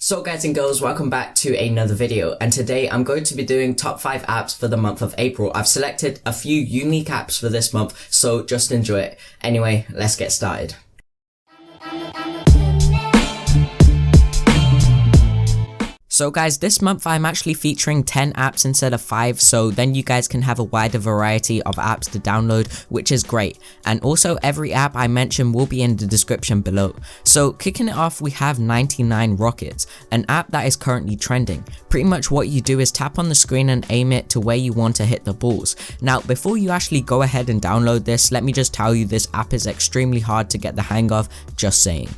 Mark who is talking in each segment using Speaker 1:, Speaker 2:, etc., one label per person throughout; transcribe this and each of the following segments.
Speaker 1: So guys and girls, welcome back to another video, and today I'm going to be doing top 5 apps for the month of April. I've selected a few unique apps for this month, so just enjoy it. Anyway, let's get started. So guys, this month I'm actually featuring 10 apps instead of 5, so then you guys can have a wider variety of apps to download, which is great. And also every app I mention will be in the description below. So kicking it off, we have 99 Rockets, an app that is currently trending. Pretty much what you do is tap on the screen and aim it to where you want to hit the balls. Now before you actually go ahead and download this, let me just tell you this app is extremely hard to get the hang of, just saying.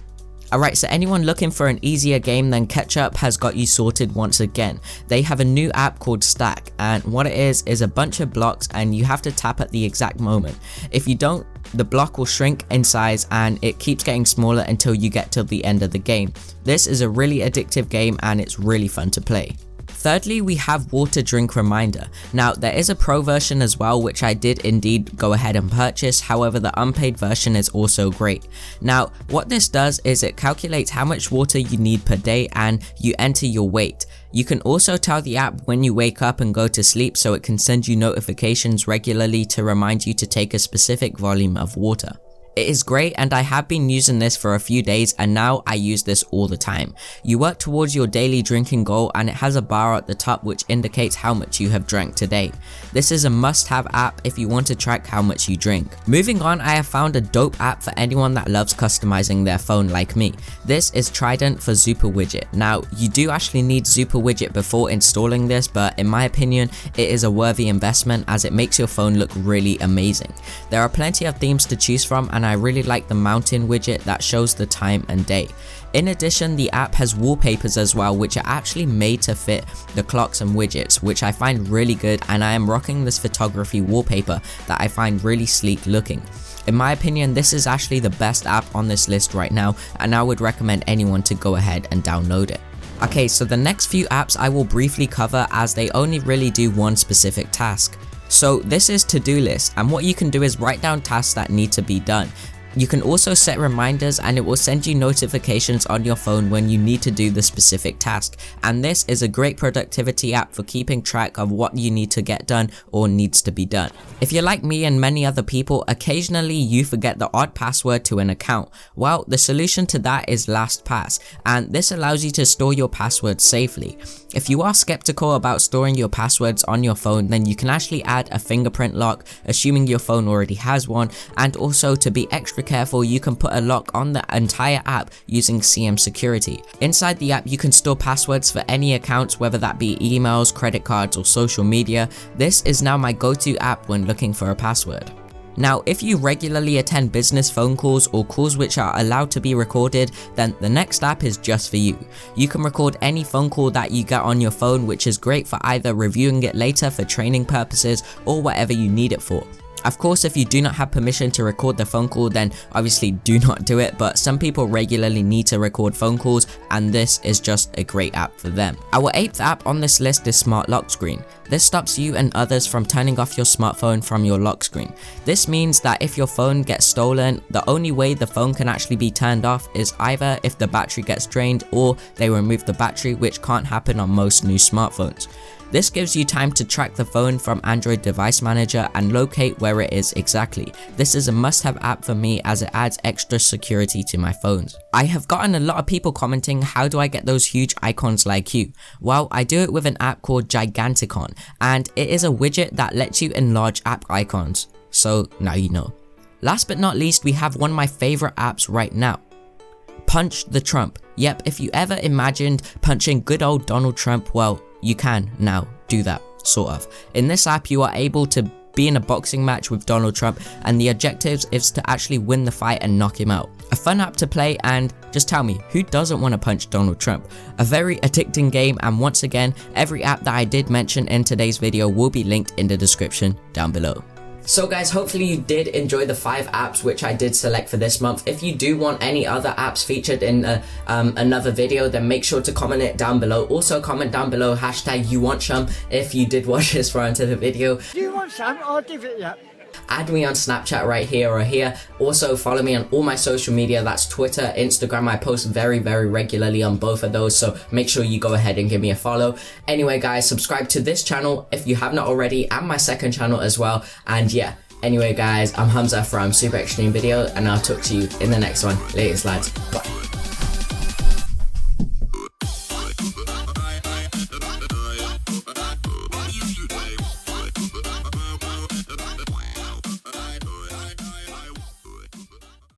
Speaker 1: Alright, so anyone looking for an easier game, then Ketchup has got you sorted once again. They have a new app called Stack, and what it is a bunch of blocks and you have to tap at the exact moment. If you don't, the block will shrink in size and it keeps getting smaller until you get to the end of the game. This is a really addictive game and it's really fun to play. Thirdly, we have Water Drink Reminder. Now there is a pro version as well, which I did indeed go ahead and purchase. However, the unpaid version is also great. Now what this does is it calculates how much water you need per day and you enter your weight. You can also tell the app when you wake up and go to sleep, so it can send you notifications regularly to remind you to take a specific volume of water. It is great and I have been using this for a few days and now I use this all the time. You work towards your daily drinking goal and it has a bar at the top which indicates how much you have drank today. This is a must-have app if you want to track how much you drink. Moving on, I have found a dope app for anyone that loves customizing their phone like me. This is Trident for Super Widget. Now you do actually need Super Widget before installing this, but in my opinion it is a worthy investment as it makes your phone look really amazing. There are plenty of themes to choose from and I really like the mountain widget that shows the time and day. In addition, the app has wallpapers as well, which are actually made to fit the clocks and widgets, which I find really good, and I am rocking this photography wallpaper that I find really sleek looking. In my opinion, this is actually the best app on this list right now, and I would recommend anyone to go ahead and download it. Okay, so the next few apps I will briefly cover as they only really do one specific task. So this is To-Do List, and what you can do is write down tasks that need to be done. You can also set reminders and it will send you notifications on your phone when you need to do the specific task, and this is a great productivity app for keeping track of what you need to get done or needs to be done. If you're like me and many other people, occasionally you forget the odd password to an account. Well, the solution to that is LastPass, and this allows you to store your passwords safely. If you are skeptical about storing your passwords on your phone, then you can actually add a fingerprint lock, assuming your phone already has one, and also to be extra careful, you can put a lock on the entire app using CM Security. Inside the app you can store passwords for any accounts, whether that be emails, credit cards or social media. This is now my go-to app when looking for a password. Now if you regularly attend business phone calls or calls which are allowed to be recorded, then the next app is just for you. You can record any phone call that you get on your phone, which is great for either reviewing it later for training purposes or whatever you need it for. Of course, if you do not have permission to record the phone call, then obviously do not do it, but some people regularly need to record phone calls and this is just a great app for them. Our 8th app on this list is Smart Lock Screen. This stops you and others from turning off your smartphone from your lock screen. This means that if your phone gets stolen, the only way the phone can actually be turned off is either if the battery gets drained or they remove the battery, which can't happen on most new smartphones. This gives you time to track the phone from Android Device Manager and locate where it is exactly. This is a must-have app for me as it adds extra security to my phones. I have gotten a lot of people commenting, how do I get those huge icons like you? Well, I do it with an app called Giganticon, and it is a widget that lets you enlarge app icons. So now you know. Last but not least, we have one of my favorite apps right now. Punch the Trump. Yep, if you ever imagined punching good old Donald Trump, well, you can now do that, sort of. In this app you are able to be in a boxing match with Donald Trump and the objective is to actually win the fight and knock him out. A fun app to play, and just tell me, who doesn't want to punch Donald Trump? A very addicting game, and once again, every app that I did mention in today's video will be linked in the description down below. So guys, hopefully you did enjoy the 5 apps which I did select for this month. If you do want any other apps featured in another video, then make sure to comment it down below. Also comment down below hashtag you want some if you did watch this far into the video.
Speaker 2: Do you want some? I'll give it you.
Speaker 1: add me on Snapchat right here or here. Also follow me on all my social media, that's Twitter, Instagram. I post very regularly on both of those, so make sure you go ahead and give me a follow. Anyway guys, subscribe to this channel if you have not already, and my second channel as well. And yeah, anyway guys, I'm Hamza from Super Extreme Video, and I'll talk to you in the next one. Latest lads, bye.